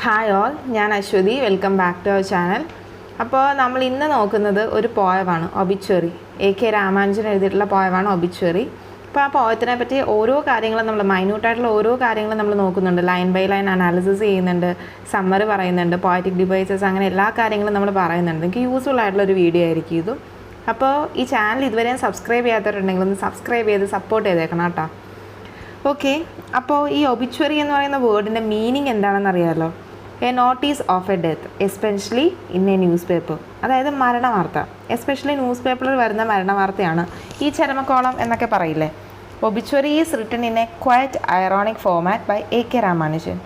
Hi all, ഞാൻ Aswathy. Welcome back to our channel. അപ്പോൾ നമ്മൾ ഇന്ന് നോക്കുന്നത് ഒരു പോയമാണ്, ഒബിച്വറി. കെ രാമാനുജൻ എഴുതിയിട്ടുള്ള പോയമാണ് ഒബിച്വറി. അപ്പോൾ ആ പോയത്തിനെ പറ്റി ഓരോ കാര്യങ്ങളും നമ്മൾ മൈന്യൂട്ടായിട്ടുള്ള ഓരോ കാര്യങ്ങളും നമ്മൾ നോക്കുന്നുണ്ട്. ലൈൻ ബൈ ലൈൻ അനാലിസിസ് ചെയ്യുന്നുണ്ട്, സമ്മറി പറയുന്നുണ്ട്, പോയറ്റിക് ഡിവൈസസ്, അങ്ങനെ എല്ലാ കാര്യങ്ങളും നമ്മൾ പറയുന്നുണ്ട്. എനിക്ക് യൂസ്ഫുൾ ആയിട്ടുള്ളൊരു വീഡിയോ ആയിരിക്കും ഇതും. അപ്പോൾ ഈ ചാനൽ ഇതുവരെയും സബ്സ്ക്രൈബ് ചെയ്യാത്തവരുണ്ടെങ്കിൽ ഒന്ന് സബ്സ്ക്രൈബ് ചെയ്ത് സപ്പോർട്ട് ചെയ്തേക്കണം കേട്ടോ. ഓക്കെ, അപ്പോൾ ഈ ഒബിച്വറി എന്ന് പറയുന്ന വേർഡിൻ്റെ മീനിങ് എന്താണെന്ന് അറിയാമല്ലോ. A notice of A death especially in A news paper, അതായത് മരണവാർത്ത. എസ്പെഷ്യലി ന്യൂസ് പേപ്പറിൽ വരുന്ന മരണവാർത്തയാണ് ഈ ചരമക്കോളം എന്നൊക്കെ പറയില്ലേ. Obituary is written in a quite ironic format by K Ramanujan.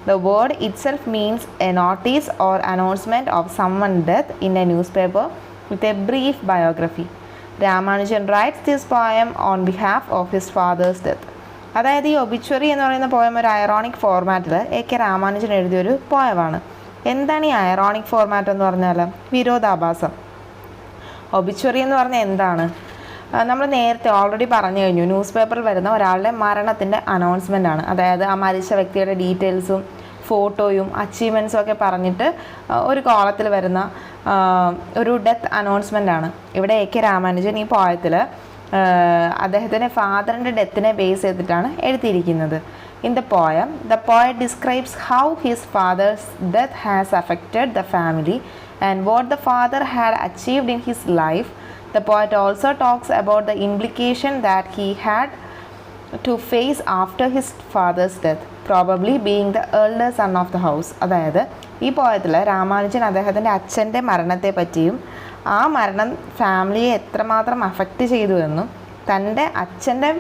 The word itself means a notice or announcement of someone's death in a newspaper with a brief biography. Ramanujan writes this poem on behalf of his father's death. അതായത് ഈ obituary എന്ന് പറയുന്ന poem ഒരു ironic ഫോർമാറ്റിൽ K Ramanujan എഴുതിയൊരു പോയമാണ്. എന്താണ് ഈ ironic format എന്ന് പറഞ്ഞാൽ? വിരോധാഭാസം. ഒബിച്വറി എന്ന് പറഞ്ഞാൽ എന്താണ്? നമ്മൾ നേരത്തെ ഓൾറെഡി പറഞ്ഞു കഴിഞ്ഞു. ന്യൂസ് പേപ്പറിൽ വരുന്ന ഒരാളുടെ മരണത്തിൻ്റെ അനൗൺസ്മെൻ്റ് ആണ്. അതായത് ആ മരിച്ച വ്യക്തിയുടെ ഡീറ്റെയിൽസും ഫോട്ടോയും അച്ചീവ്മെൻറ്റ്സും ഒക്കെ പറഞ്ഞിട്ട് ഒരു കോളത്തിൽ വരുന്ന ഒരു ഡെത്ത് അനൗൺസ്മെൻ്റ് ആണ്. ഇവിടെ കെ രാമാനുജൻ ഈ പോയത്തിൽ അദ്ദേഹത്തിൻ്റെ ഫാദറിൻ്റെ ഡെത്തിനെ ബേസ് ചെയ്തിട്ടാണ് എഴുതിയിരിക്കുന്നത്. In the poem the poet describes how his fathers death has affected the family and what the father had achieved in his life. The poet also talks about the implication that he had to face after his father's death, probably being the elder son of the house. അതായത് ഈ പോയത്തിൽ രാമാനുജൻ അദ്ദേഹത്തിൻ്റെ അച്ഛൻ്റെ മരണത്തെ പറ്റിയും ആ മരണം ഫാമിലിയെ എത്രമാത്രം അഫക്റ്റ് ചെയ്തു എന്നും തൻ്റെ അച്ഛൻ്റെ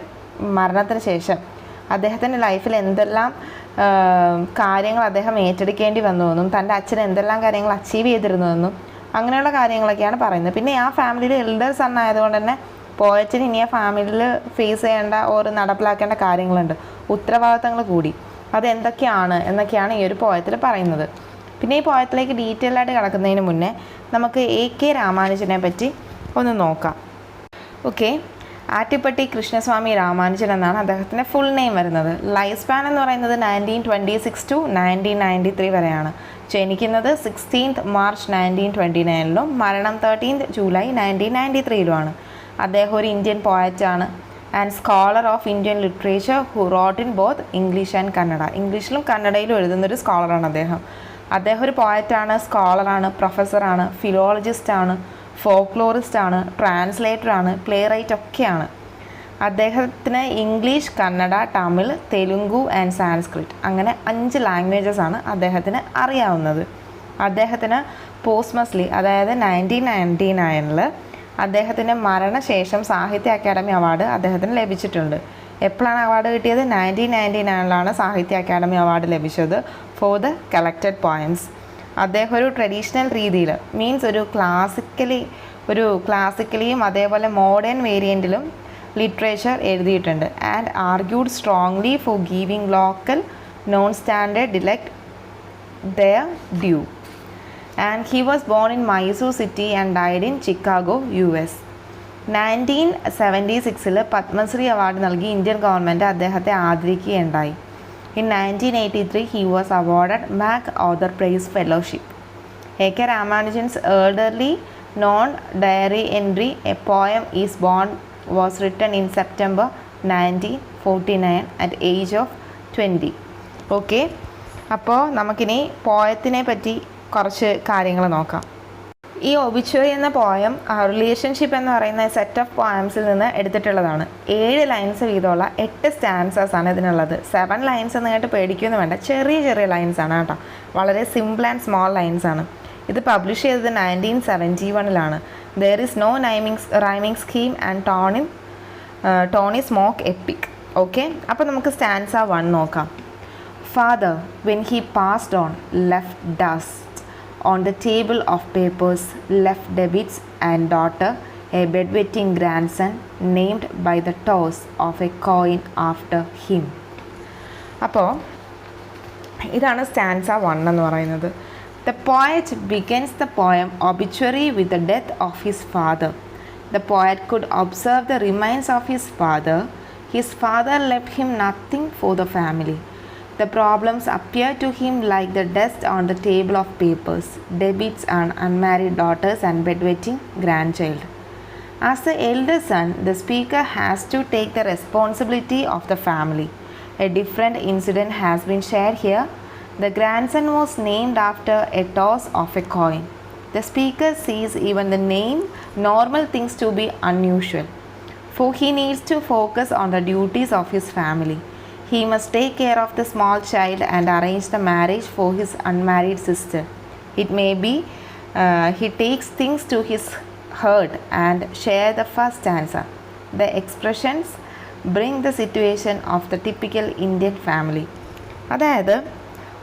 മരണത്തിന് ശേഷം അദ്ദേഹത്തിൻ്റെ ലൈഫിൽ എന്തെല്ലാം കാര്യങ്ങൾ അദ്ദേഹം ഏറ്റെടുക്കേണ്ടി വന്നുവെന്നും തൻ്റെ അച്ഛൻ എന്തെല്ലാം കാര്യങ്ങൾ അച്ചീവ് ചെയ്തിരുന്നുവെന്നും അങ്ങനെയുള്ള കാര്യങ്ങളൊക്കെയാണ് പറയുന്നത്. പിന്നെ ആ ഫാമിലിയിൽ എൽഡർ സൺ ആയതുകൊണ്ട് തന്നെ പോയറ്റിന് ഇനി ആ ഫാമിലിയിൽ ഫേസ് ചെയ്യേണ്ട ഒരു നടപ്പിലാക്കേണ്ട കാര്യങ്ങളുണ്ട്, ഉത്തരവാദിത്തങ്ങൾ കൂടി. അതെന്തൊക്കെയാണ് എന്നൊക്കെയാണ് ഈ ഒരു പോയത്തിൽ പറയുന്നത്. പിന്നെ ഈ പോയത്തിലേക്ക് ഡീറ്റെയിൽ ആയിട്ട് കിടക്കുന്നതിന് മുന്നേ നമുക്ക് കെ രാമാനുജനെ പറ്റി ഒന്ന് നോക്കാം. ഓക്കെ, ആറ്റിപ്പട്ടി കൃഷ്ണസ്വാമി രാമാനുജൻ എന്നാണ് അദ്ദേഹത്തിൻ്റെ ഫുൾ നെയിം വരുന്നത്. ലൈഫ് സ്പാൻ എന്ന് പറയുന്നത് 1926 to 1993 വരെയാണ്. ജനിക്കുന്നത് 16th March 1929 മരണം 13th July 1993 അദ്ദേഹം ഒരു ഇന്ത്യൻ പോയറ്റാണ് and scholar of Indian literature who wrote in both English and Kannada. ഇംഗ്ലീഷിലും കന്നഡയിലും എഴുതുന്നൊരു സ്കോളറാണ് അദ്ദേഹം. അദ്ദേഹം ഒരു പോയറ്റാണ്, സ്കോളറാണ്, പ്രൊഫസറാണ്, ഫിലോളജിസ്റ്റാണ്, ഫോക്ലോറിസ്റ്റാണ്, ട്രാൻസ്ലേറ്ററാണ്, പ്ലേ റൈറ്റ് ഒക്കെയാണ്. അദ്ദേഹത്തിന് ഇംഗ്ലീഷ്, കന്നഡ, തമിഴ്, തെലുങ്കു ആൻഡ് സാൻസ്ക്രിറ്റ് അങ്ങനെ 5 ലാംഗ്വേജസ് ആണ് അദ്ദേഹത്തിന് അറിയാവുന്നത്. അദ്ദേഹത്തിന് പോസ്റ്റ്മസ്ലി അതായത് 1999 അദ്ദേഹത്തിൻ്റെ മരണശേഷം സാഹിത്യ അക്കാദമി അവാർഡ് അദ്ദേഹത്തിന് ലഭിച്ചിട്ടുണ്ട്. എപ്പോഴാണ് അവാർഡ് കിട്ടിയത്? 1999 സാഹിത്യ അക്കാദമി അവാർഡ് ലഭിച്ചത് ഫോർ ദ കളക്റ്റഡ് പോയംസ്. അദ്ദേഹം ഒരു ട്രഡീഷണൽ രീതിയിൽ മീൻസ് ഒരു ക്ലാസിക്കലിയും അതേപോലെ മോഡേൺ വേരിയൻറ്റിലും ലിറ്ററേച്ചർ എഴുതിയിട്ടുണ്ട്. And argued strongly for giving local non standard dialect their due. And he was born in Mysore city and died in Chicago, US. 1976 Padmashri award നൽകി Indian government അദ്ദേഹത്തെ ആദരിക്കുകയുണ്ടായി. In 1983 he was awarded MacArthur Prize Fellowship. K Ramanujan's elderly known diary entry, A Poem Is Born, was written in September 1949 at age of 20. Okay, അപ്പോൾ നമുക്കിനി പോയത്തിനെ പറ്റി കുറച്ച് കാര്യങ്ങൾ നോക്കാം. ഈ ഒബിച്വറി എന്ന പോയം റിലേഷൻഷിപ്പ് എന്ന് പറയുന്ന സെറ്റ് ഓഫ് പോയംസിൽ നിന്ന് എടുത്തിട്ടുള്ളതാണ്. 7 ലൈൻസ് വീതമുള്ള 8 സ്റ്റാൻസസ് ആണ് ഇതിനുള്ളത്. 7 ലൈൻസ് എന്ന് കേട്ട് പേടിക്കുമെന്ന് വേണ്ട, ചെറിയ ചെറിയ ലൈൻസ് ആണ് കേട്ടോ, വളരെ സിമ്പിൾ ആൻഡ് സ്മോൾ ലൈൻസ് ആണ്. ഇത് പബ്ലിഷ് ചെയ്തത് 1971. There is no rhyming scheme and tone is mock epic. Okay, അപ്പോൾ നമുക്ക് സ്റ്റാൻസ 1 നോക്കാം. Father when he passed on left dust on the table of papers, left debits and daughter, a bedwetting grandson named by the toss of a coin after him. അപ്പോൾ ഇതാണ് stanza 1 എന്ന് പറയുന്നത്. The poet begins the poem Obituary with the death of his father. The poet could observe the remains of his father. His father left him nothing for the family. The problems appear to him like the dust on the table of papers, debits on unmarried daughters and bedwetting grandchild. As the elder son, the speaker has to take the responsibility of the family. A different incident has been shared here. The grandson was named after a toss of a coin. The speaker sees even the name normal things to be unusual, for he needs to focus on the duties of his family. He must take care of the small child and arrange the marriage for his unmarried sister. It may be he takes things to his heart and share the first stanza. The expressions bring the situation of the typical Indian family. അതായത്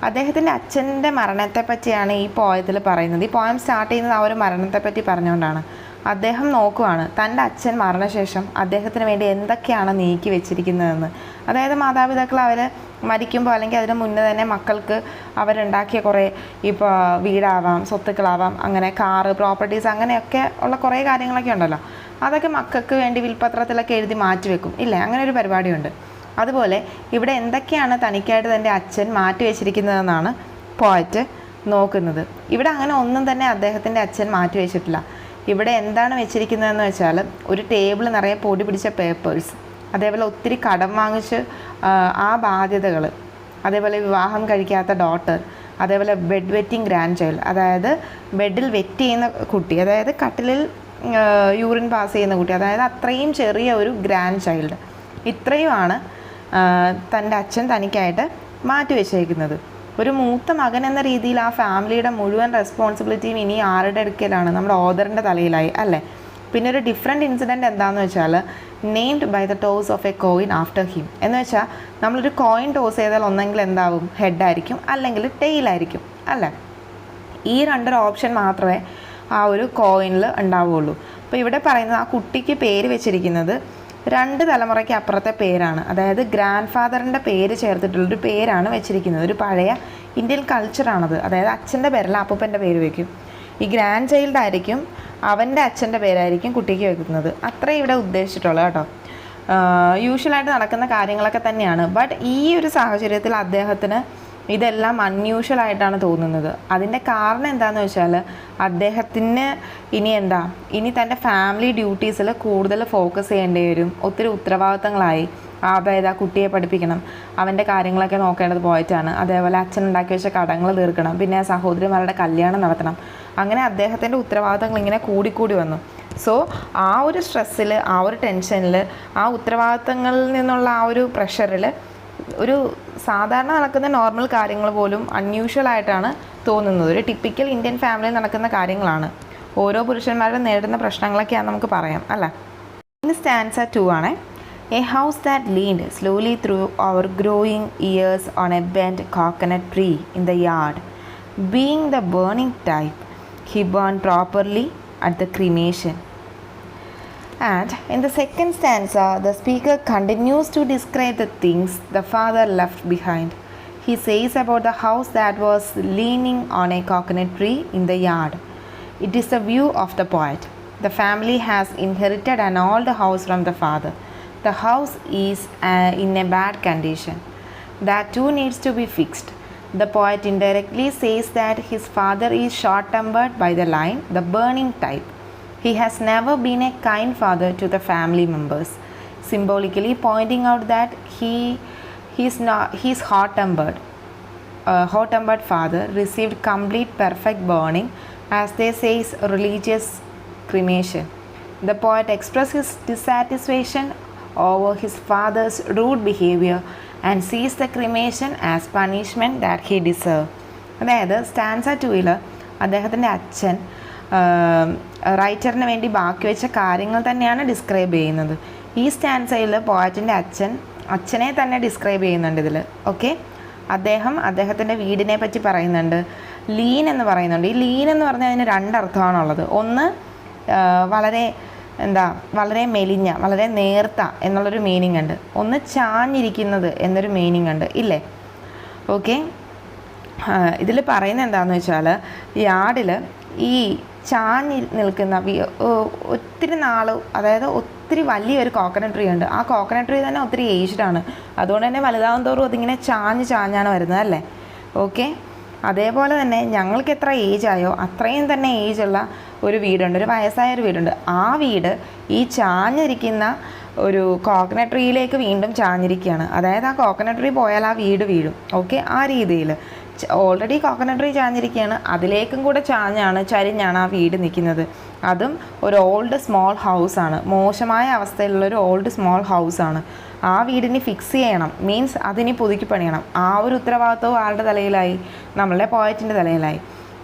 അദ്ദേഹത്തിൻ്റെ അച്ഛൻ്റെ മരണത്തെ പറ്റിയാണ് ഈ പോയത്തിൽ പറയുന്നത്. ഈ poem start ചെയ്യുന്നത് ആ ഒരു മരണത്തെപ്പറ്റി പറഞ്ഞുകൊണ്ടാണ്. അദ്ദേഹം നോക്കുവാണ് തൻ്റെ അച്ഛൻ മരണശേഷം അദ്ദേഹത്തിന് വേണ്ടി എന്തൊക്കെയാണ് നീക്കി വെച്ചിരിക്കുന്നതെന്ന്. അതായത് മാതാപിതാക്കൾ അവർ മരിക്കുമ്പോൾ അല്ലെങ്കിൽ അതിന് മുന്നേ തന്നെ മക്കൾക്ക് അവരുണ്ടാക്കിയ കുറേ ഇപ്പോൾ വീടാവാം, സ്വത്തുക്കളാവാം, അങ്ങനെ കാറ്, പ്രോപ്പർട്ടീസ്, അങ്ങനെയൊക്കെ ഉള്ള കുറേ കാര്യങ്ങളൊക്കെ ഉണ്ടല്ലോ. അതൊക്കെ മക്കൾക്ക് വേണ്ടി വിൽപ്പത്രത്തിലൊക്കെ എഴുതി മാറ്റി വെക്കും ഇല്ലേ, അങ്ങനെ ഒരു പരിപാടിയുണ്ട്. അതുപോലെ ഇവിടെ എന്തൊക്കെയാണ് തനിക്കായിട്ട് തൻ്റെ അച്ഛൻ മാറ്റി വെച്ചിരിക്കുന്നതെന്നാണ് പോയറ്റ് നോക്കുന്നത്. ഇവിടെ അങ്ങനെ ഒന്നും തന്നെ അദ്ദേഹത്തിൻ്റെ അച്ഛൻ മാറ്റി വെച്ചിട്ടില്ല. ഇവിടെ എന്താണ് വെച്ചിരിക്കുന്നതെന്ന് വെച്ചാൽ ഒരു ടേബിൾ നിറയെ പൊടി പിടിച്ച പേപ്പേഴ്സ്, അതേപോലെ ഒത്തിരി കടം വാങ്ങിച്ച് ആ ബാധ്യതകൾ, അതേപോലെ വിവാഹം കഴിക്കാത്ത ഡോട്ടർ, അതേപോലെ ബെഡ് വെറ്റിംഗ് ഗ്രാൻഡ് ചൈൽഡ്, അതായത് ബെഡിൽ വെറ്റ് ചെയ്യുന്ന കുട്ടി, അതായത് കട്ടിലിൽ യൂറിൻ പാസ് ചെയ്യുന്ന കുട്ടി, അതായത് അത്രയും ചെറിയ ഒരു ഗ്രാൻഡ് ചൈൽഡ്. ഇത്രയുമാണ് തൻ്റെ അച്ഛൻ തനിക്കായിട്ട് മാറ്റി വെച്ചേക്കുന്നത്. ഒരു മൂത്ത മകൻ എന്ന രീതിയിൽ ആ ഫാമിലിയുടെ മുഴുവൻ റെസ്പോൺസിബിലിറ്റിയും ഇനി ആരുടെ അടുക്കലാണ്? നമ്മുടെ ഓദറിൻ്റെ തലയിലായി അല്ലേ. പിന്നെ ഒരു ഡിഫറെൻറ്റ് ഇൻസിഡൻറ്റ് എന്താണെന്ന് വെച്ചാൽ named by the toss of a coin after him. എന്ന് വെച്ചാൽ നമ്മളൊരു കോയിൻ ടോസ് ചെയ്താൽ ഒന്നെങ്കിൽ എന്താവും, ഹെഡായിരിക്കും, അല്ലെങ്കിൽ ടെയിലായിരിക്കും അല്ലേ. ഈ രണ്ടൊരു ഓപ്ഷൻ മാത്രമേ ആ ഒരു കോയിനിൽ ഉണ്ടാവുകയുള്ളൂ. അപ്പോൾ ഇവിടെ പറയുന്നത് ആ കുട്ടിക്ക് പേര് വെച്ചിരിക്കുന്നത് 2 തലമുറയ്ക്ക് അപ്പുറത്തെ പേരാണ്. അതായത് ഗ്രാൻഡ് ഫാദറിൻ്റെ പേര് ചേർത്തിട്ടുള്ളൊരു പേരാണ് വെച്ചിരിക്കുന്നത്. ഒരു പഴയ ഇന്ത്യൻ കൾച്ചറാണത്. അതായത് അച്ഛൻ്റെ പേരല്ല അപ്പൂപ്പൻ്റെ പേര് വയ്ക്കും. ഈ ഗ്രാൻഡ് ചൈൽഡ് ആയിരിക്കും അവൻ്റെ അച്ഛൻ്റെ പേരായിരിക്കും കുട്ടിക്ക് വെക്കുന്നത്. അത്രേ ഇവിടെ ഉദ്ദേശിച്ചിട്ടുള്ളൂ കേട്ടോ. യൂഷ്വലായിട്ട് നടക്കുന്ന കാര്യങ്ങളൊക്കെ തന്നെയാണ്. ബട്ട് ഈ ഒരു സാഹചര്യത്തിൽ അദ്ദേഹത്തിന് ഇതെല്ലാം അൺയൂഷ്വലായിട്ടാണ് തോന്നുന്നത്. അതിൻ്റെ കാരണം എന്താണെന്ന് വെച്ചാൽ അദ്ദേഹത്തിന് ഇനി തൻ്റെ ഫാമിലി ഡ്യൂട്ടീസിൽ കൂടുതൽ ഫോക്കസ് ചെയ്യേണ്ടി വരും. ഒത്തിരി ഉത്തരവാദിത്തങ്ങളായി. അതായത് ആ കുട്ടിയെ പഠിപ്പിക്കണം, അവൻ്റെ കാര്യങ്ങളൊക്കെ നോക്കേണ്ടത് പോയിട്ടാണ്. അതേപോലെ അച്ഛൻ ഉണ്ടാക്കി വെച്ച കടങ്ങൾ തീർക്കണം, പിന്നെ സഹോദരിമാരുടെ കല്യാണം നടത്തണം. അങ്ങനെ അദ്ദേഹത്തിൻ്റെ ഉത്തരവാദിത്തങ്ങൾ ഇങ്ങനെ കൂടിക്കൂടി വന്നു. സോ ആ ഒരു സ്ട്രെസ്സിൽ, ആ ഒരു ടെൻഷനിൽ, ആ ഉത്തരവാദിത്തങ്ങളിൽ നിന്നുള്ള ആ ഒരു പ്രഷറിൽ ഒരു സാധാരണ നടക്കുന്ന നോർമൽ കാര്യങ്ങൾ പോലും അൺയൂഷ്വലായിട്ടാണ് തോന്നുന്നത്. ഒരു ടിപ്പിക്കൽ ഇന്ത്യൻ ഫാമിലിയിൽ നടക്കുന്ന കാര്യങ്ങളാണ്. ഓരോ പുരുഷന്മാരും നേരിടുന്ന പ്രശ്നങ്ങളൊക്കെയാണ് നമുക്ക് പറയാം അല്ലേ. ഇനി സ്റ്റാൻസ 2 ആണ്. A house that leaned slowly through our growing years on a bend coconut tree in the yard. Being the burning type, he burned properly at the cremation. And in the second stanza, the speaker continues to describe the things the father left behind. He says about the house that was leaning on a coconut tree in the yard. It is the view of the poet. The family has inherited an old house from the father. The house is in a bad condition. That too needs to be fixed. The poet indirectly says that his father is short-tempered by the line, the burning type. He has never been a kind father to the family members, symbolically pointing out that his hot-tempered father received complete perfect burning, as they say religious cremation. The poet expresses his dissatisfaction over his father's rude behavior and sees the cremation as punishment that he deserved. അതായത് stanza 2 അദ്ദേഹത്തിൻ്റെ അച്ഛൻ റൈറ്ററിന് വേണ്ടി ബാക്കി വെച്ച കാര്യങ്ങൾ തന്നെയാണ് describe ചെയ്യുന്നത്. ഈ സ്റ്റാൻസയിൽ പോയറ്റിൻ്റെ അച്ഛനെ തന്നെ ഡിസ്ക്രൈബ് ചെയ്യുന്നുണ്ട് ഇതിൽ. ഓക്കെ, അദ്ദേഹത്തിൻ്റെ വീടിനെ പറ്റി പറയുന്നുണ്ട്. ലീൻ എന്ന് പറയുന്നുണ്ട്. ഈ ലീൻ എന്ന് പറഞ്ഞാൽ അതിന് 2 അർത്ഥമാണുള്ളത്. ഒന്ന് വളരെ മെലിഞ്ഞ, വളരെ നേർത്ത എന്നുള്ളൊരു മീനിങ് ഉണ്ട്. ഒന്ന് ചാഞ്ഞിരിക്കുന്നത് എന്നൊരു മീനിങ് ഉണ്ട് ഇല്ലേ. ഓക്കെ, ഇതിൽ പറയുന്നത് എന്താണെന്ന് വെച്ചാൽ യാർഡിൽ ഈ ചാഞ്ഞി നിൽക്കുന്ന ഒത്തിരി നാൾ, അതായത് ഒത്തിരി വലിയൊരു കോക്കനട്ട് ട്രീ ഉണ്ട്. ആ കോക്കനട്ട് ട്രീ തന്നെ ഒത്തിരി ഏജ്ഡാണ്. അതുകൊണ്ട് തന്നെ വലുതാവും തോറും അതിങ്ങനെ ചാഞ്ഞാണ് വരുന്നത് അല്ലേ. ഓക്കെ, അതേപോലെ തന്നെ ഞങ്ങൾക്ക് എത്ര ഏജായോ അത്രയും തന്നെ ഏജുള്ള ഒരു വീടുണ്ട്, ഒരു വയസ്സായ ഒരു വീടുണ്ട്. ആ വീട് ഈ ചാഞ്ഞിരിക്കുന്ന ഒരു കോക്കനട്ട് ട്രീയിലേക്ക് വീണ്ടും ചാഞ്ഞിരിക്കുകയാണ്. അതായത് ആ കോക്കനട്ട് ട്രീ പോയാൽ ആ വീട് വീഴും. ഓക്കെ, ആ രീതിയിൽ ഓൾറെഡി കോക്കനട്ട് ട്രീ ചാഞ്ഞിരിക്കുകയാണ്, അതിലേക്കും കൂടെ ചരിഞ്ഞാണ് ആ വീട് നിൽക്കുന്നത്. അതും ഒരു ഓൾഡ് സ്മോൾ ഹൗസാണ്, മോശമായ അവസ്ഥയിലുള്ളൊരു ഓൾഡ് സ്മോൾ ഹൗസാണ്. ആ വീടിന് ഫിക്സ് ചെയ്യണം, മീൻസ് അതിന് പുതുക്കി പണിയണം. ആ ഒരു ഉത്തരവാദിത്വവും ആളുടെ തലയിലായി, നമ്മളുടെ പോയറ്റിൻ്റെ തലയിലായി.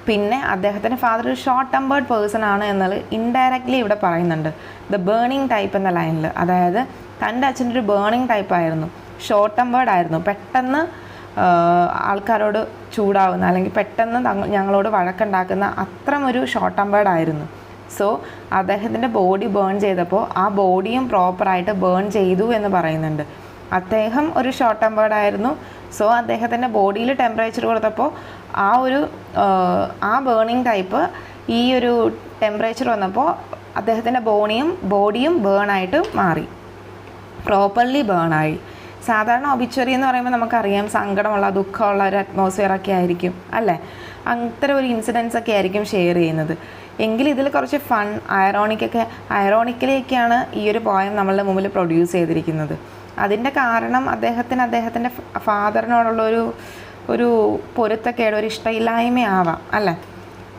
പിന്നെ അദ്ദേഹത്തിൻ്റെ ഫാദർ ഒരു ഷോർട്ട് ടെമ്പേർഡ് പേഴ്സൺ ആണ് എന്നത് ഇൻഡയറക്റ്റ്ലി ഇവിടെ പറയുന്നുണ്ട് ദ ബേണിംഗ് ടൈപ്പ് എന്ന ലൈനിൽ. അതായത് തൻ്റെ അച്ഛൻ്റെ ഒരു ബേണിംഗ് ടൈപ്പായിരുന്നു, ഷോർട്ട് ടെമ്പേർഡ് ആയിരുന്നു, പെട്ടെന്ന് ആൾക്കാരോട് ചൂടാവുന്ന അല്ലെങ്കിൽ പെട്ടെന്ന് ഞങ്ങളോട് വഴക്കുണ്ടാക്കുന്ന അത്രമൊരു ഷോർട്ട് ടെമ്പേർഡ് ആയിരുന്നു. സോ അദ്ദേഹത്തിൻ്റെ ബോഡി ബേൺ ചെയ്തപ്പോൾ ആ ബോഡിയും പ്രോപ്പറായിട്ട് ബേൺ ചെയ്തു എന്ന് പറയുന്നുണ്ട്. അദ്ദേഹം ഒരു ഷോർട്ട് ടെമ്പേർഡ് ആയിരുന്നു. സോ അദ്ദേഹത്തിൻ്റെ ബോഡിയിൽ ടെമ്പറേച്ചർ കൊടുത്തപ്പോൾ ആ ബേണിംഗ് ടൈപ്പ് ഈ ഒരു ടെമ്പറേച്ചർ വന്നപ്പോൾ അദ്ദേഹത്തിൻ്റെ ബോഡിയും ബേണായിട്ട് മാറി, പ്രോപ്പർലി ബേണായി. സാധാരണ ഒബിച്വറി എന്ന് പറയുമ്പോൾ നമുക്കറിയാം ദുഃഖമുള്ള ഒരു അറ്റ്മോസ്ഫിയറൊക്കെ ആയിരിക്കും അല്ലേ, അങ്ങനത്തെ ഒരു ഇൻസിഡൻസ് ഒക്കെ ആയിരിക്കും ഷെയർ ചെയ്യുന്നത്. എങ്കിൽ ഇതിൽ കുറച്ച് ഫൺ ഐറോണിക്കലിയൊക്കെയാണ് ഈ ഒരു പോയം നമ്മളുടെ മുമ്പിൽ പ്രൊഡ്യൂസ് ചെയ്തിരിക്കുന്നത്. അതിൻ്റെ കാരണം അദ്ദേഹത്തിൻ്റെ ഫാദറിനോടുള്ള ഒരു പൊരുത്തക്കേട്, ഒരു ഇഷ്ടമില്ലായ്മയാവാം അല്ലേ.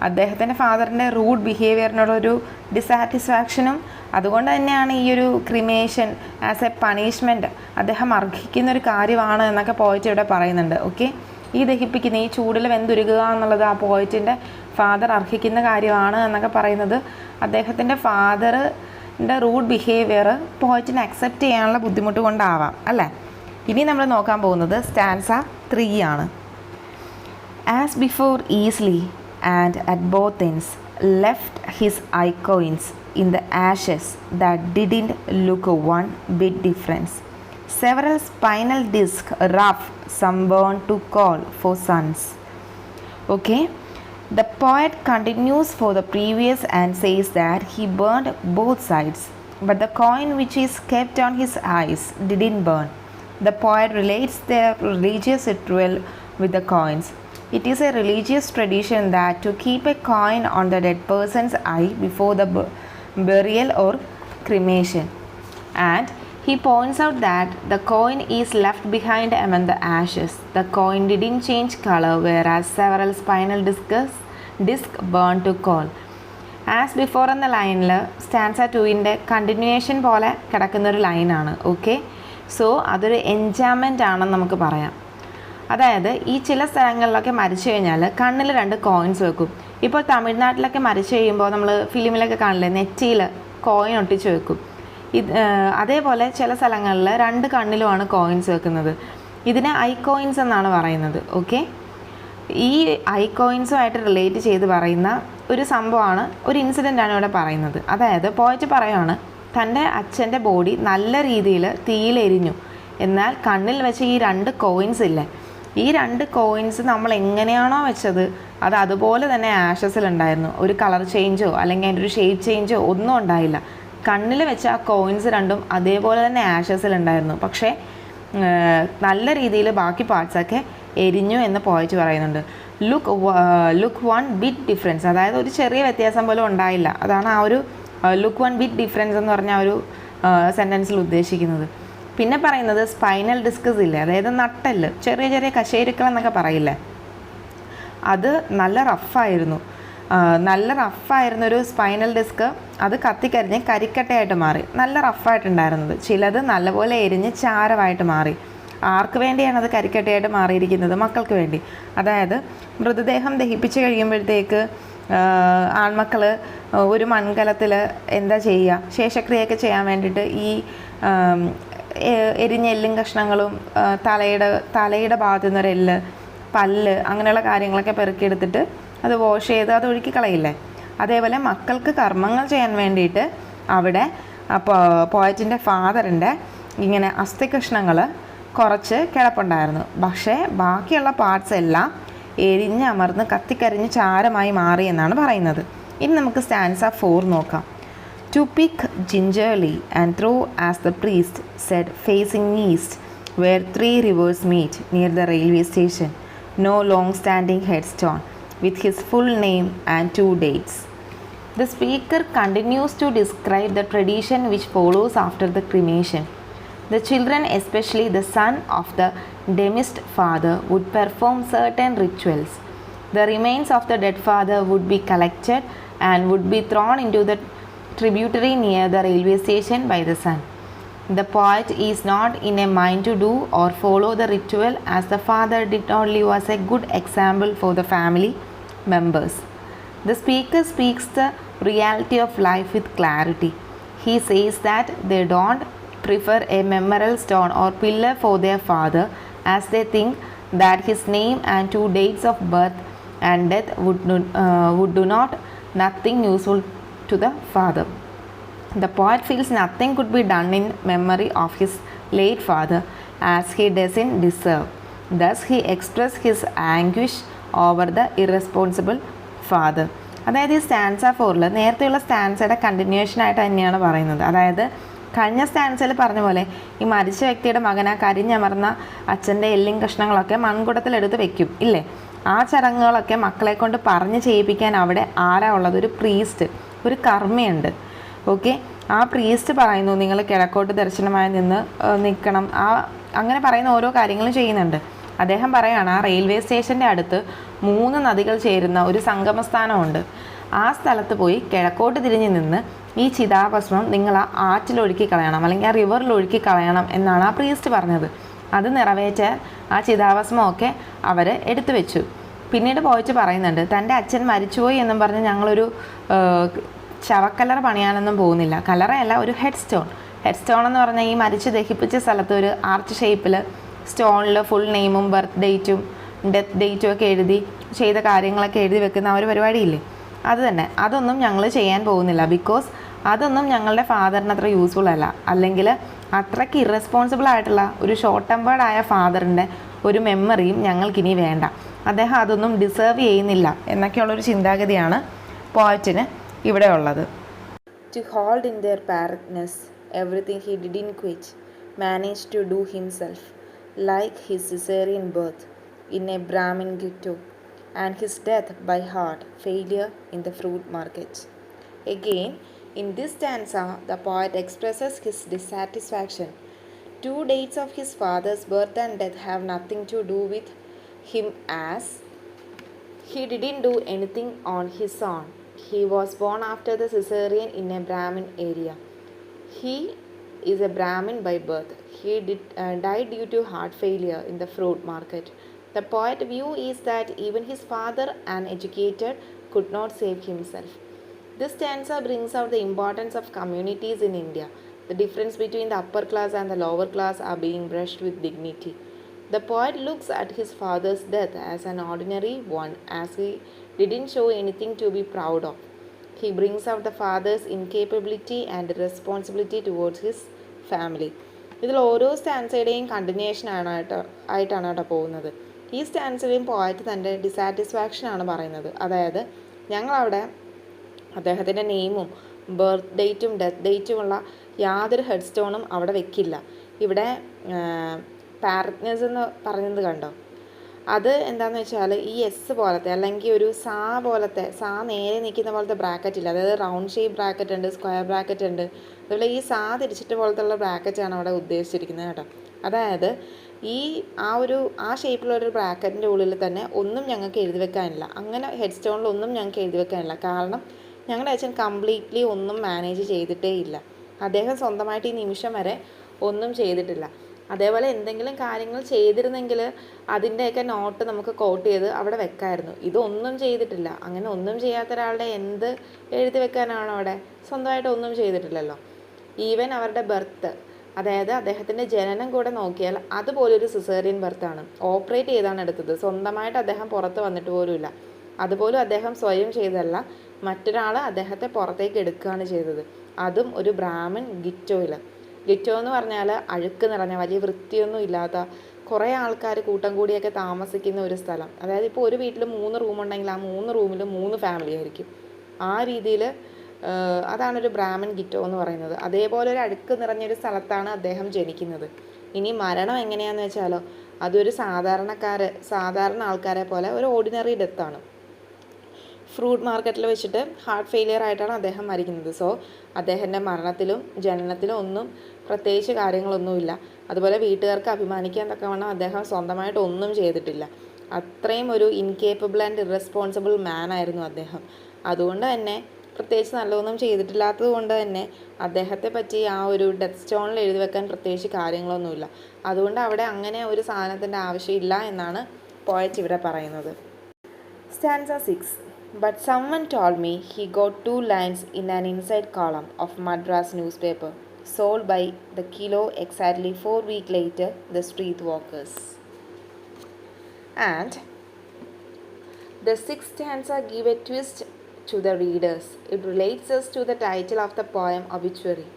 അദ്ദേഹത്തിൻ്റെ ഫാദറിൻ്റെ റൂഡ് ബിഹേവിയറിനോടൊരു ഡിസാറ്റിസ്ഫാക്ഷനും, അതുകൊണ്ട് തന്നെയാണ് ഈ ഒരു ക്രിമേഷൻ ആസ് എ പണിഷ്മെൻറ്റ് അദ്ദേഹം അർഹിക്കുന്നൊരു കാര്യമാണ് എന്നൊക്കെ പോയിറ്റ് ഇവിടെ പറയുന്നുണ്ട്. ഓക്കെ, ഈ ദഹിപ്പിക്കുന്ന ഈ ചൂടിൽ വെന്തുരുകുക എന്നുള്ളത് ആ പോയിറ്റിൻ്റെ ഫാദർ അർഹിക്കുന്ന കാര്യമാണ് എന്നൊക്കെ പറയുന്നത് അദ്ദേഹത്തിൻ്റെ ഫാദറിൻ്റെ റൂഡ് ബിഹേവിയർ പോയിറ്റിനെ അക്സെപ്റ്റ് ചെയ്യാനുള്ള ബുദ്ധിമുട്ട് കൊണ്ടാവാം അല്ലേ. ഇനി നമ്മൾ നോക്കാൻ പോകുന്നത് സ്റ്റാൻസ 3 ആണ്. As before easily and at both ends left his eye coins in the ashes that didn't look one bit difference. Several spinal discs rough, some burned to call for sons. Okay, the poet continues for the previous and says that he burned both sides, but the coin which is kept on his eyes didn't burn. The poet relates their religious ritual with the coins. It is a religious tradition that to keep a coin on the dead person's eye before the burial or cremation. And he points out that the coin is left behind among the ashes. The coin didn't change color, whereas several spinal discs burned to coal. As before എന്ന ലൈനിൽ stanza 2ൻ്റെ continuation പോലെ കിടക്കുന്നൊരു ലൈനാണ്. Okay, so അതൊരു എൻജാമെൻ്റ് ആണെന്ന് നമുക്ക് പറയാം. അതായത് ഈ ചില സ്ഥലങ്ങളിലൊക്കെ മരിച്ചു കഴിഞ്ഞാൽ കണ്ണിൽ 2 കോയിൻസ് വെക്കും. ഇപ്പോൾ തമിഴ്നാട്ടിലൊക്കെ മരിച്ചു കഴിയുമ്പോൾ നമ്മൾ ഫിലിമിലൊക്കെ കാണില്ലേ, നെറ്റിയിൽ കോയിൻ ഒട്ടിച്ച് വെക്കും. അതേപോലെ ചില സ്ഥലങ്ങളിൽ 2 കണ്ണിലുമാണ് കോയിൻസ് വെക്കുന്നത്. ഇതിനെ ഐ കോയിൻസ് എന്നാണ് പറയുന്നത്. ഓക്കെ, ഈ ഐ കോയിൻസുമായിട്ട് റിലേറ്റ് ചെയ്ത് പറയുന്ന ഒരു സംഭവമാണ്, ഒരു ഇൻസിഡൻ്റാണ് ഇവിടെ പറയുന്നത്. അതായത് പോയിട്ട് പറയുകയാണ്, തൻ്റെ അച്ഛൻ്റെ ബോഡി നല്ല രീതിയിൽ തീയിലെരിഞ്ഞു, എന്നാൽ കണ്ണിൽ വെച്ച് ഈ 2 കോയിൻസ് ഇല്ലേ, ഈ 2 കോയിൻസ് നമ്മൾ എങ്ങനെയാണോ വെച്ചത് അത് അതുപോലെ തന്നെ ആഷസിലുണ്ടായിരുന്നു. ഒരു കളർ ചേഞ്ചോ അല്ലെങ്കിൽ അതിൻ്റെ ഒരു ഷെയ്ഡ് ചേഞ്ചോ ഒന്നും ഉണ്ടായില്ല. കണ്ണിൽ വെച്ച ആ കോയിൻസ് 2ഉം അതേപോലെ തന്നെ ആഷസിലുണ്ടായിരുന്നു. പക്ഷേ നല്ല രീതിയിൽ ബാക്കി പാർട്സൊക്കെ എരിഞ്ഞു എന്ന് പോയിറ്റ് പറയുന്നുണ്ട്. ലുക്ക് വൺ ബിറ്റ് ഡിഫറൻസ്, അതായത് ഒരു ചെറിയ വ്യത്യാസം പോലും ഉണ്ടായില്ല. അതാണ് ആ ഒരു ലുക്ക് വൺ ബിറ്റ് ഡിഫറൻസ് എന്ന് പറഞ്ഞ ആ ഒരു സെൻറ്റൻസിൽ ഉദ്ദേശിക്കുന്നത്. പിന്നെ പറയുന്നത് സ്പൈനൽ ഡിസ്കസ് ഇല്ലേ, അതായത് നട്ടല്, ചെറിയ ചെറിയ കശേരുക്കൾ എന്നൊക്കെ പറയില്ലേ, അത് നല്ല റഫായിരുന്നൊരു സ്പൈനൽ ഡിസ്ക്. അത് കത്തിക്കരിഞ്ഞ് കരിക്കട്ടയായിട്ട് മാറി, നല്ല റഫായിട്ടുണ്ടായിരുന്നത്. ചിലത് നല്ലപോലെ എരിഞ്ഞ് ചാരമായിട്ട് മാറി. ആർക്ക് വേണ്ടിയാണ് അത് കരിക്കട്ടയായിട്ട് മാറിയിരിക്കുന്നത്? മക്കൾക്ക് വേണ്ടി. അതായത് മൃതദേഹം ദഹിപ്പിച്ച് കഴിയുമ്പോഴത്തേക്ക് ആൺമക്കൾ ഒരു മൺകലത്തിൽ എന്താ ചെയ്യുക, ശേഷക്രിയയൊക്കെ ചെയ്യാൻ വേണ്ടിയിട്ട് ഈ എരിഞ്ഞ എല്ലും കഷ്ണങ്ങളും തലയുടെ ഭാഗത്തു നിന്നൊരു എല്ല്, പല്ല്, അങ്ങനെയുള്ള കാര്യങ്ങളൊക്കെ പെറുക്കിയെടുത്തിട്ട് അത് വാഷ് ചെയ്ത് അത് ഒഴുക്കി കളയില്ലേ. അതേപോലെ മക്കൾക്ക് കർമ്മങ്ങൾ ചെയ്യാൻ വേണ്ടിയിട്ട് അവിടെ പോയറ്റിൻ്റെ ഫാദറിൻ്റെ ഇങ്ങനെ അസ്ഥികഷ്ണങ്ങൾ കുറച്ച് കിടപ്പുണ്ടായിരുന്നു. പക്ഷേ ബാക്കിയുള്ള പാർട്സ് എല്ലാം എരിഞ്ഞമർന്ന് കത്തിക്കരിഞ്ഞ് ചാരമായി മാറി എന്നാണ് പറയുന്നത്. ഇനി നമുക്ക് സ്റ്റാൻസ 4 നോക്കാം. To pick gingerly and throw as the priest said, facing east, where 3 rivers meet near the railway station, no long-standing headstone with his full name and 2 dates. The speaker continues to describe the tradition which follows after the cremation. The children, especially the son of the deceased father, would perform certain rituals. The remains of the dead father would be collected and would be thrown into the tributary near the railway station by the son. The poet is not in a mind to do or follow the ritual, as the father did not live as a good example for the family members. The speaker speaks the reality of life with clarity. He says that they don't prefer a memorial stone or pillar for their father, as they think that his name and 2 dates of birth and death would do not nothing useful to the father. The poet feels nothing could be done in memory of his late father, as he doesn't deserve. Thus he expressed his anguish over the irresponsible father. അതായത് ഈ stanza 4 നേരത്തെയുള്ള സ്റ്റാൻസയുടെ continuation ആയിട്ട് തന്നെയാണ് പറയുന്നത്. അതായത് കഴിഞ്ഞ സ്റ്റാൻസയിൽ പറഞ്ഞ പോലെ ഈ മരിച്ച വ്യക്തിയുടെ മകൻ ആ കരിഞ്ഞമർന്ന അച്ഛൻ്റെ എല്ലും കഷ്ണങ്ങളൊക്കെ മൺകുടത്തിലെടുത്ത് വെക്കും ഇല്ലേ. ആ ചടങ്ങുകളൊക്കെ മക്കളെ കൊണ്ട് പറഞ്ഞ് ചെയ്യിപ്പിക്കാൻ അവിടെ ആരാ ഉള്ളത്? ഒരു പ്രീസ്റ്റ്, ഒരു കർമ്മയുണ്ട്. ഓക്കെ, ആ പ്രീസ്റ്റ് പറയുന്നു നിങ്ങൾ കിഴക്കോട്ട് ദർശനമായി നിന്ന് നിൽക്കണം. അങ്ങനെ പറയുന്ന ഓരോ കാര്യങ്ങളും ചെയ്യുന്നുണ്ട്. അദ്ദേഹം പറയുകയാണ് ആ റെയിൽവേ സ്റ്റേഷൻ്റെ അടുത്ത് 3 നദികൾ ചേരുന്ന ഒരു സംഗമസ്ഥാനമുണ്ട്. ആ സ്ഥലത്ത് പോയി കിഴക്കോട്ട് തിരിഞ്ഞ് നിന്ന് ഈ ചിതാഭസ്മം നിങ്ങൾ ആ ആറ്റിലൊഴുക്കി കളയണം, അല്ലെങ്കിൽ ആ റിവറിൽ ഒഴുക്കി കളയണം എന്നാണ് ആ പ്രീസ്റ്റ് പറഞ്ഞത്. അത് നിറവേറ്റാൻ ആ ചിതാഭസ്മമൊക്കെ അവർ എടുത്തു വെച്ചു. പിന്നീട് പോയിട്ട് പറയുന്നുണ്ട്, തൻ്റെ അച്ഛൻ മരിച്ചുപോയി എന്നും പറഞ്ഞ് ഞങ്ങളൊരു ശവക്കല്ലറ പണിയാനൊന്നും പോകുന്നില്ല. കല്ലറയല്ല, ഒരു ഹെഡ് സ്റ്റോൺ എന്ന് പറഞ്ഞാൽ ഈ മരിച്ച് ദഹിപ്പിച്ച സ്ഥലത്ത് ഒരു ആർച്ച് ഷേപ്പിൽ സ്റ്റോണിൽ ഫുൾ നെയിമും ബർത്ത് ഡേറ്റും ഡെത്ത് ഡേറ്റും ഒക്കെ എഴുതി ചെയ്ത കാര്യങ്ങളൊക്കെ എഴുതി വെക്കുന്ന ആ ഒരു പരിപാടിയില്ലേ, അത് തന്നെ. അതൊന്നും ഞങ്ങൾ ചെയ്യാൻ പോകുന്നില്ല. ബിക്കോസ് അതൊന്നും ഞങ്ങളുടെ ഫാദറിന് അത്ര യൂസ്ഫുൾ അല്ല, അല്ലെങ്കിൽ അത്രയ്ക്ക് ഇറസ്പോൺസിബിൾ ആയിട്ടുള്ള ഒരു ഷോർട്ട് ടെമ്പേർഡ് ആയ ഫാദറിൻ്റെ ഒരു മെമ്മറിയും ഞങ്ങൾക്കിനി വേണ്ട. അദ്ദേഹം അതൊന്നും ഡിസേർവ് ചെയ്യുന്നില്ല എന്നൊക്കെയുള്ളൊരു ചിന്താഗതിയാണ് പോയറ്റിന് ഇവിടെ ഉള്ളത്. To hold in their paradness everything he didn't quit, managed to do himself, like his Caesarean birth in a Brahmin ghetto and his death by heart failure in the fruit market. Again, in this stanza, the poet expresses his dissatisfaction. 2 dates of his father's birth and death have nothing to do with him, as he didn't do anything on his own. He was born after the Caesarean in a Brahmin area. He is a Brahmin by birth. He died due to heart failure in the fruit market. The poet's view is that even his father, an educator, could not save himself. This stanza brings out the importance of communities in India. The difference between the upper class and the lower class are being brushed with dignity. The poet looks at his father's death as an ordinary one, as he didn't show anything to be proud of. He brings out the father's incapability and responsibility towards his family. ഇതിൽ ഓരോ സ്റ്റാൻസയുടെയും continuation ആയിട്ടാണ് കേട്ടോ പോകുന്നത്. ഈ സ്റ്റാൻസയിലെയും പോയിട്ട് തൻ്റെ ഡിസാറ്റിസ്ഫാക്ഷനാണ് പറയുന്നത്. അതായത് ഞങ്ങളവിടെ അദ്ദേഹത്തിൻ്റെ നെയിമും ബർത്ത് ഡേറ്റും ഡെത്ത് ഡേറ്റുമുള്ള യാതൊരു ഹെഡ് സ്റ്റോണും അവിടെ വെക്കില്ല. ഇവിടെ പാരറ്റ്നസ് എന്ന് പറഞ്ഞത് കണ്ടോ, അത് എന്താണെന്ന് വെച്ചാൽ ഈ എസ് പോലത്തെ അല്ലെങ്കിൽ ഒരു സാ പോലത്തെ സാ നേരെ നിൽക്കുന്ന പോലത്തെ ബ്രാക്കറ്റ് ഇല്ല. അതായത് റൗണ്ട് ഷേപ്പ് ബ്രാക്കറ്റ് ഉണ്ട്, സ്ക്വയർ ബ്രാക്കറ്റ് ഉണ്ട്. അതുപോലെ ഈ സാ തിരിച്ചിട്ട് പോലത്തുള്ള ബ്രാക്കറ്റാണ് അവിടെ ഉദ്ദേശിച്ചിരിക്കുന്നത് കേട്ടോ. അതായത് ആ ഷേപ്പിലുള്ളൊരു ബ്രാക്കറ്റിൻ്റെ ഉള്ളിൽ തന്നെ ഒന്നും ഞങ്ങൾക്ക് എഴുതി വെക്കാനില്ല. അങ്ങനെ ഹെഡ് സ്റ്റോണിൽ ഒന്നും ഞങ്ങൾക്ക് എഴുതി വെക്കാനില്ല. കാരണം ഞങ്ങളുടെ അച്ഛൻ കംപ്ലീറ്റ്ലി ഒന്നും മാനേജ് ചെയ്തിട്ടേ ഇല്ല. അദ്ദേഹം സ്വന്തമായിട്ട് ഈ നിമിഷം വരെ ഒന്നും ചെയ്തിട്ടില്ല. അതേപോലെ എന്തെങ്കിലും കാര്യങ്ങൾ ചെയ്തിരുന്നെങ്കിൽ അതിൻ്റെയൊക്കെ നോട്ട് നമുക്ക് കോട്ട് ചെയ്ത് അവിടെ വെക്കാമായിരുന്നു. ഇതൊന്നും ചെയ്തിട്ടില്ല. അങ്ങനെ ഒന്നും ചെയ്യാത്ത ഒരാളുടെ എന്ത് എഴുതി വെക്കാനാണോ അവിടെ? സ്വന്തമായിട്ട് ഒന്നും ചെയ്തിട്ടില്ലല്ലോ. ഈവൻ അവരുടെ ബർത്ത്, അതായത് അദ്ദേഹത്തിൻ്റെ ജനനം കൂടെ നോക്കിയാൽ അതുപോലൊരു സിസേറിയൻ ബർത്താണ്. ഓപ്പറേറ്റ് ചെയ്താണ് എടുത്തത്. സ്വന്തമായിട്ട് അദ്ദേഹം പുറത്ത് വന്നിട്ട് പോലുമില്ല. അതുപോലും അദ്ദേഹം സ്വയം ചെയ്തതല്ല, മറ്റൊരാൾ അദ്ദേഹത്തെ പുറത്തേക്ക് എടുക്കുകയാണ് ചെയ്തത്. അതും ഒരു ബ്രാഹ്മൺ ഗിറ്റോയിൽ. ഗിറ്റോ എന്ന് പറഞ്ഞാൽ അഴുക്ക് നിറഞ്ഞ വലിയ വൃത്തിയൊന്നും ഇല്ലാത്ത കുറേ ആൾക്കാർ കൂട്ടം കൂടിയൊക്കെ താമസിക്കുന്ന ഒരു സ്ഥലം. അതായത് ഇപ്പോൾ ഒരു വീട്ടിൽ 3 റൂമുണ്ടെങ്കിൽ ആ 3 റൂമിലും 3 ഫാമിലി ആയിരിക്കും. ആ രീതിയിൽ അതാണൊരു ബ്രാഹ്മൺ ഗിറ്റോ എന്ന് പറയുന്നത്. അതേപോലെ ഒരു അഴുക്ക് നിറഞ്ഞൊരു സ്ഥലത്താണ് അദ്ദേഹം ജനിക്കുന്നത്. ഇനി മരണം എങ്ങനെയാണെന്ന് വെച്ചാലോ, അതൊരു സാധാരണ ആൾക്കാരെ പോലെ ഒരു ഓർഡിനറി ഡെത്താണ്. ഫ്രൂട്ട് മാർക്കറ്റിൽ വെച്ചിട്ട് ഹാർട്ട് ഫെയിലിയർ ആയിട്ടാണ് അദ്ദേഹം മരിക്കുന്നത്. സോ അദ്ദേഹത്തിൻ്റെ മരണത്തിലും ജനനത്തിലും ഒന്നും പ്രത്യേകിച്ച് കാര്യങ്ങളൊന്നുമില്ല. അതുപോലെ വീട്ടുകാർക്ക് അഭിമാനിക്കാൻ തക്കവണ്ണം അദ്ദേഹം സ്വന്തമായിട്ട് ഒന്നും ചെയ്തിട്ടില്ല. അത്രയും ഒരു ഇൻകേപ്പബിൾ ആൻഡ് ഇറസ്പോൺസിബിൾ മാൻ ആയിരുന്നു അദ്ദേഹം. അതുകൊണ്ട് തന്നെ പ്രത്യേകിച്ച് നല്ലതൊന്നും ചെയ്തിട്ടില്ലാത്തത് കൊണ്ട് തന്നെ അദ്ദേഹത്തെ പറ്റി ആ ഒരു ഡെത്ത് സ്റ്റോണിൽ എഴുതി വെക്കാൻ പ്രത്യേകിച്ച് കാര്യങ്ങളൊന്നുമില്ല. അതുകൊണ്ട് അവിടെ അങ്ങനെ ഒരു സാധനത്തിൻ്റെ ആവശ്യമില്ല എന്നാണ് പോയറ്റ് ഇവിടെ പറയുന്നത്. Stanza 6. But someone told me he got 2 lines in an inside column of Madras newspaper, sold by the kilo exactly 4 weeks later, the street walkers. And the 6th stanza give a twist to the readers. It relates us to the title of the poem Obituary.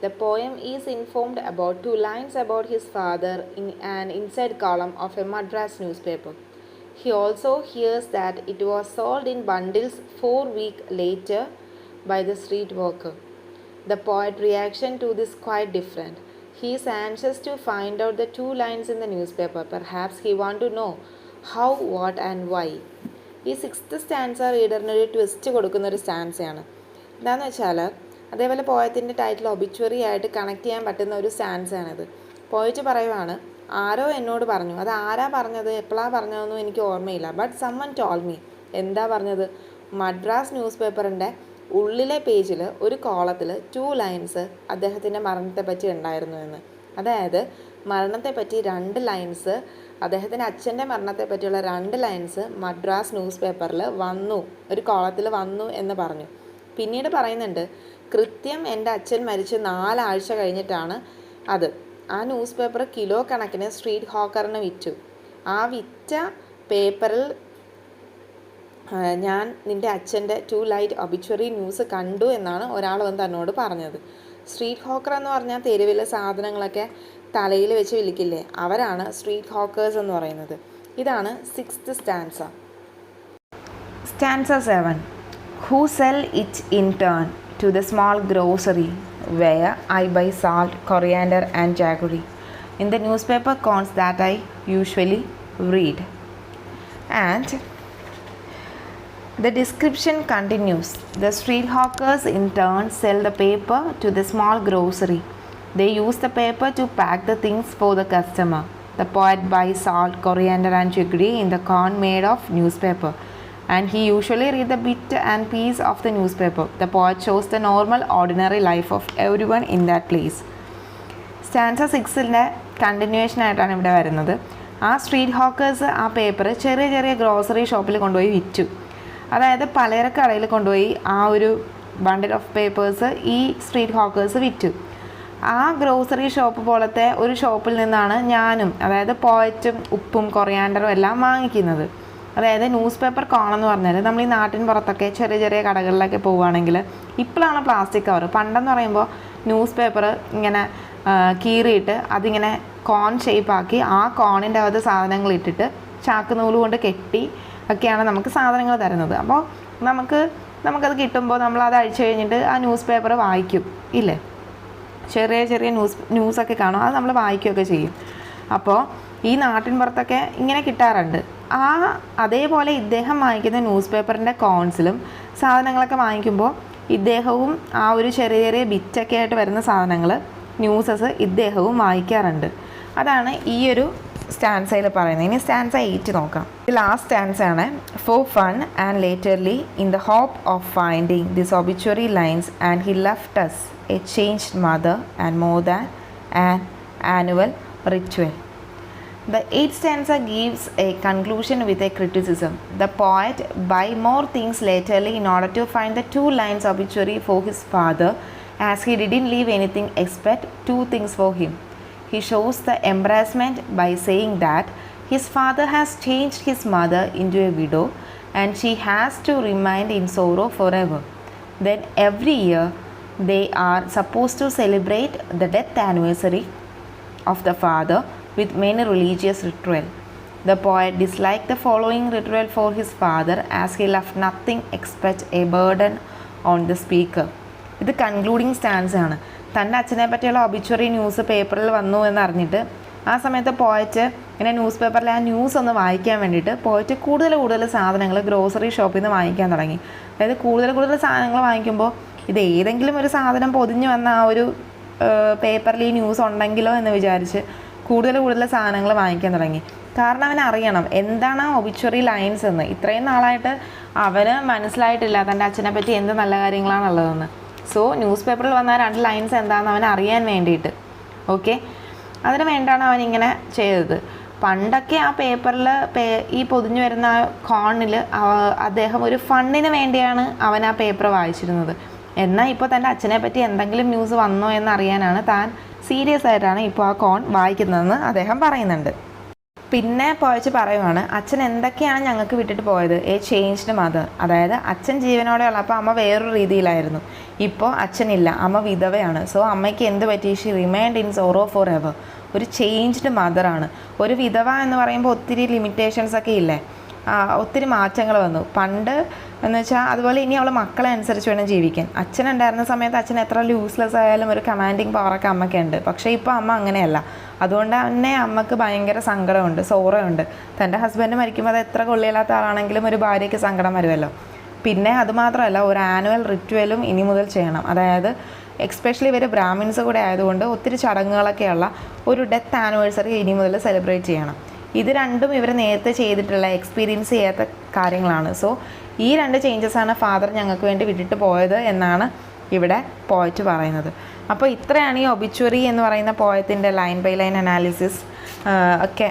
The poem is informed about 2 lines about his father in an inside column of a Madras newspaper. He also hears that it was sold in bundles 4 weeks later by the street walker. The poet's reaction to this is quite different. He is anxious to find out the 2 lines in the newspaper. Perhaps he wants to know how, what and why. ഈ 6th stanza റീഡറിനൊരു twist കൊടുക്കുന്നൊരു സ്റ്റാൻസയാണ്. എന്താണെന്ന് വെച്ചാൽ അതേപോലെ പോയത്തിൻ്റെ title obituary ആയിട്ട് connect ചെയ്യാൻ പറ്റുന്ന ഒരു സ്റ്റാൻസയാണിത്. Poet പറയുവാണ്, ആരോ എന്നോട് പറഞ്ഞു. അത് ആരാ പറഞ്ഞത്, എപ്പോഴാണ് പറഞ്ഞതെന്നും എനിക്ക് ഓർമ്മയില്ല. But someone told me. എന്താ പറഞ്ഞത്? മദ്രാസ് ന്യൂസ് പേപ്പറിൻ്റെ ഉള്ളിലെ പേജിൽ ഒരു കോളത്തിൽ 2 ലൈൻസ് അദ്ദേഹത്തിൻ്റെ മരണത്തെപ്പറ്റി ഉണ്ടായിരുന്നു എന്ന്. അതായത് മരണത്തെപ്പറ്റി 2 ലൈൻസ്, അദ്ദേഹത്തിൻ്റെ അച്ഛൻ്റെ മരണത്തെപ്പറ്റിയുള്ള 2 ലൈൻസ് മദ്രാസ് ന്യൂസ് പേപ്പറിൽ വന്നു, ഒരു കോളത്തിൽ വന്നു എന്ന് പറഞ്ഞു. പിന്നീട് പറയുന്നുണ്ട്, കൃത്യം എൻ്റെ അച്ഛൻ മരിച്ച് 4 ആഴ്ച കഴിഞ്ഞിട്ടാണ് അത്. ആ ന്യൂസ് പേപ്പർ കിലോ കണക്കിന് സ്ട്രീറ്റ് ഹോക്കറിന് വിറ്റു. ആ വിറ്റ പേപ്പറിൽ ഞാൻ നിൻ്റെ അച്ഛൻ്റെ 2 ലൈറ്റ് ഒബിച്വറി ന്യൂസ് കണ്ടു എന്നാണ് ഒരാൾ വന്ന് തന്നോട് പറഞ്ഞത്. സ്ട്രീറ്റ് ഹോക്കർ എന്ന് പറഞ്ഞാൽ തെരുവിലെ സാധനങ്ങളൊക്കെ തലയിൽ വെച്ച് വിൽക്കില്ലേ, അവരാണ് സ്ട്രീറ്റ് ഹോക്കേഴ്സ് എന്ന് പറയുന്നത്. ഇതാണ് 6th stanza. Stanza 7. Who sell it in turn to the small grocery where I buy salt, coriander and jaggery. In the newspaper accounts that I usually read. And the description continues. The street hawkers in turn sell the paper to the small grocery. They use the paper to pack the things for the customer. The poet buys salt, coriander and jaggery in the can made of newspaper. And he usually read the bit and piece of the newspaper. The poet shows the normal, ordinary life of everyone in that place. Stanza 6ൻ്റെ continuation ആയിട്ടാണ് ഇവിടെ വരുന്നത്. ആ street hawkers ആ paper ചെറിയ ചെറിയ grocery ഷോപ്പിൽ കൊണ്ടുപോയി വിറ്റു. അതായത് പലചരക്കടയിൽ കൊണ്ടുപോയി ആ ഒരു ബണ്ടിൽ ഓഫ് പേപ്പേഴ്സ് ഈ സ്ട്രീറ്റ് ഹോക്കേഴ്സ് വിറ്റു. ആ ഗ്രോസറി ഷോപ്പ് പോലത്തെ ഒരു ഷോപ്പിൽ നിന്നാണ് ഞാനും, അതായത് പോയറ്റും ഉപ്പും കൊറിയാണ്ടറും എല്ലാം വാങ്ങിക്കുന്നത്. അതായത് ന്യൂസ് പേപ്പർ കോണെന്ന് പറഞ്ഞാൽ നമ്മൾ ഈ നാട്ടിൻ പുറത്തൊക്കെ ചെറിയ ചെറിയ കടകളിലൊക്കെ പോവുകയാണെങ്കിൽ ഇപ്പോഴാണ് പ്ലാസ്റ്റിക് കവർ. പണ്ടെന്ന് പറയുമ്പോൾ ന്യൂസ് പേപ്പർ ഇങ്ങനെ കീറിയിട്ട് അതിങ്ങനെ കോൺ ഷേപ്പാക്കി ആ കോണിൻ്റെ അകത്ത് സാധനങ്ങൾ ഇട്ടിട്ട് ചാക്ക് നൂല് കൊണ്ട് കെട്ടി ഒക്കെയാണ് നമുക്ക് സാധനങ്ങൾ തരുന്നത്. അപ്പോൾ നമുക്കത് കിട്ടുമ്പോൾ നമ്മളത് അഴിച്ചു കഴിഞ്ഞിട്ട് ആ ന്യൂസ് പേപ്പർ വായിക്കും ഇല്ലേ, ചെറിയ ചെറിയ ന്യൂസൊക്കെ കാണും, അത് നമ്മൾ വായിക്കുകയൊക്കെ ചെയ്യും. അപ്പോൾ ഈ നാട്ടിൻ പുറത്തൊക്കെ ഇങ്ങനെ കിട്ടാറുണ്ട്. അതേപോലെ ഇദ്ദേഹം വാങ്ങിക്കുന്ന ന്യൂസ് പേപ്പറിൻ്റെ കോൺസിലും സാധനങ്ങളൊക്കെ വാങ്ങിക്കുമ്പോൾ ഇദ്ദേഹവും ആ ഒരു ചെറിയ ചെറിയ ബിറ്റൊക്കെ ആയിട്ട് വരുന്ന സാധനങ്ങൾ ന്യൂസസ് ഇദ്ദേഹവും വായിക്കാറുണ്ട്. അതാണ് ഈ ഒരു സ്റ്റാൻസയിൽ പറയുന്നത്. ഇനി സ്റ്റാൻസ 8 നോക്കാം. ലാസ്റ്റ് സ്റ്റാൻസയാണ്. For fun and lately in the hope of finding this obituary lines and he left us a changed mother and more than an annual ritual. The 8th stanza gives a conclusion with a criticism. The poet buy more things laterly in order to find the 2 lines obituary for his father, as he didn't leave anything except 2 things for him. He shows the embarrassment by saying that his father has changed his mother into a widow and she has to remain in sorrow forever. Then every year they are supposed to celebrate the death anniversary of the father with many religious ritual. The poet disliked the following ritual for his father, as he left nothing except a burden on the speaker. ഇത് concluding stance ആണ്. തൻ്റെ അച്ഛനെ പറ്റിയുള്ള obituary news പേപ്പറിൽ വന്നു എന്നറിഞ്ഞിട്ട് ആ സമയത്ത് പോയിട്ട് ഇങ്ങനെ ന്യൂസ് പേപ്പറിൽ ആ ന്യൂസ് ഒന്ന് വായിക്കാൻ വേണ്ടിയിട്ട് പോയിട്ട് കൂടുതൽ സാധനങ്ങൾ ഗ്രോസറി ഷോപ്പിൽ നിന്ന് വാങ്ങിക്കാൻ തുടങ്ങി. അതായത് കൂടുതൽ സാധനങ്ങൾ വാങ്ങിക്കുമ്പോൾ ഇത് ഏതെങ്കിലും ഒരു സാധനം പൊതിഞ്ഞ് വന്ന ആ ഒരു പേപ്പറിൽ ഈ ന്യൂസ് ഉണ്ടെങ്കിലോ എന്ന് വിചാരിച്ച് കൂടുതൽ സാധനങ്ങൾ വാങ്ങിക്കാൻ തുടങ്ങി. കാരണം അവനറിയണം എന്താണ് ആ ഒബിച്വറി ലൈൻസ് എന്ന്. ഇത്രയും നാളായിട്ട് അവന് മനസ്സിലായിട്ടില്ല തൻ്റെ അച്ഛനെ പറ്റി എന്ത് നല്ല കാര്യങ്ങളാണുള്ളതെന്ന്. സോ ന്യൂസ് പേപ്പറിൽ വന്ന 2 ലൈൻസ് എന്താണെന്ന് അവൻ അറിയാൻ വേണ്ടിയിട്ട്, ഓക്കെ, അതിന് വേണ്ടിയാണ് അവനിങ്ങനെ ചെയ്തത്. പണ്ടൊക്കെ ആ പേപ്പറിൽ ഈ പൊതിഞ്ഞു വരുന്ന കോണിൽ അദ്ദേഹം ഒരു ഫണ്ടിന് വേണ്ടിയാണ് അവൻ ആ പേപ്പർ വായിച്ചിരുന്നത്. എന്നാൽ ഇപ്പോൾ തൻ്റെ അച്ഛനെ പറ്റി എന്തെങ്കിലും ന്യൂസ് വന്നോ എന്നറിയാനാണ് താൻ സീരിയസ് ആയിട്ടാണ് ഇപ്പോൾ ആ കോൺ വായിക്കുന്നതെന്ന് അദ്ദേഹം പറയുന്നുണ്ട്. പിന്നെ പോയച്ച് പറയുവാണ്, അച്ഛൻ എന്തൊക്കെയാണ് ഞങ്ങൾക്ക് വിട്ടിട്ട് പോയത്, ചേഞ്ച്ഡ് മദർ. അതായത് അച്ഛൻ ജീവനോടെ ഉള്ളപ്പോൾ അമ്മ വേറൊരു രീതിയിലായിരുന്നു. ഇപ്പോൾ അച്ഛനില്ല, അമ്മ വിധവയാണ്. സോ അമ്മയ്ക്ക് എന്ത് പറ്റി, she remained in sorrow for ever. ഒരു ചേഞ്ച്ഡ് മദറാണ്. ഒരു വിധവ എന്ന് പറയുമ്പോൾ ഒത്തിരി ലിമിറ്റേഷൻസ് ഒക്കെ ഇല്ലേ, ഒത്തിരി മാറ്റങ്ങൾ വന്നു. പണ്ട് എന്ന് വെച്ചാൽ അതുപോലെ ഇനി അവൾ മക്കളെ അനുസരിച്ച് വേണം ജീവിക്കാൻ. അച്ഛനുണ്ടായിരുന്ന സമയത്ത് അച്ഛൻ എത്ര യൂസ്ലെസ് ആയാലും ഒരു കമാൻഡിങ് പവറൊക്കെ അമ്മയ്ക്കുണ്ട്. പക്ഷേ ഇപ്പോൾ അമ്മ അങ്ങനെയല്ല. അതുകൊണ്ട് തന്നെ അമ്മക്ക് ഭയങ്കര സങ്കടമുണ്ട്, സോറയുണ്ട്. തൻ്റെ ഹസ്ബൻഡ് മരിക്കുമ്പോൾ അത് എത്ര കൊള്ളിയില്ലാത്ത ആളാണെങ്കിലും ഒരു ഭാര്യയ്ക്ക് സങ്കടം വരുമല്ലോ. പിന്നെ അതുമാത്രമല്ല, ഒരു ആനുവൽ റിച്വലും ഇനി മുതൽ ചെയ്യണം. അതായത് എക്സ്പെഷ്യലി ഇവർ ബ്രാഹ്മിൻസ് കൂടെ ആയതുകൊണ്ട് ഒത്തിരി ചടങ്ങുകളൊക്കെയുള്ള ഒരു ഡെത്ത് ആനിവേഴ്സറി ഇനി മുതൽ സെലിബ്രേറ്റ് ചെയ്യണം. ഇത് രണ്ടും ഇവർ നേരത്തെ ചെയ്തിട്ടുള്ള എക്സ്പീരിയൻസ് ചെയ്യാത്ത കാര്യങ്ങളാണ്. സോ ഈ 2 ചേഞ്ചസാണ് ഫാദർ ഞങ്ങൾക്ക് വേണ്ടി വിട്ടിട്ട് പോയത് എന്നാണ് ഇവിടെ പോയറ്റ് പറയുന്നത്. അപ്പോൾ ഇത്രയാണ് ഈ ഒബിച്വറി എന്ന് പറയുന്ന പോയത്തിൻ്റെ ലൈൻ ബൈ ലൈൻ അനാലിസിസ്. ഒക്കെ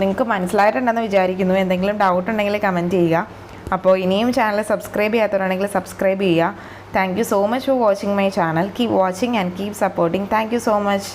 നിങ്ങൾക്ക് മനസ്സിലായിട്ടുണ്ടെന്ന് വിചാരിക്കുന്നു. എന്തെങ്കിലും ഡൗട്ട് ഉണ്ടെങ്കിൽ കമൻറ്റ് ചെയ്യുക. അപ്പോൾ ഇനിയും ചാനൽ സബ്സ്ക്രൈബ് ചെയ്യാത്തവരാണെങ്കിൽ സബ്സ്ക്രൈബ് ചെയ്യുക. Thank you so much for watching my channel. Keep watching and keep supporting. Thank you so much.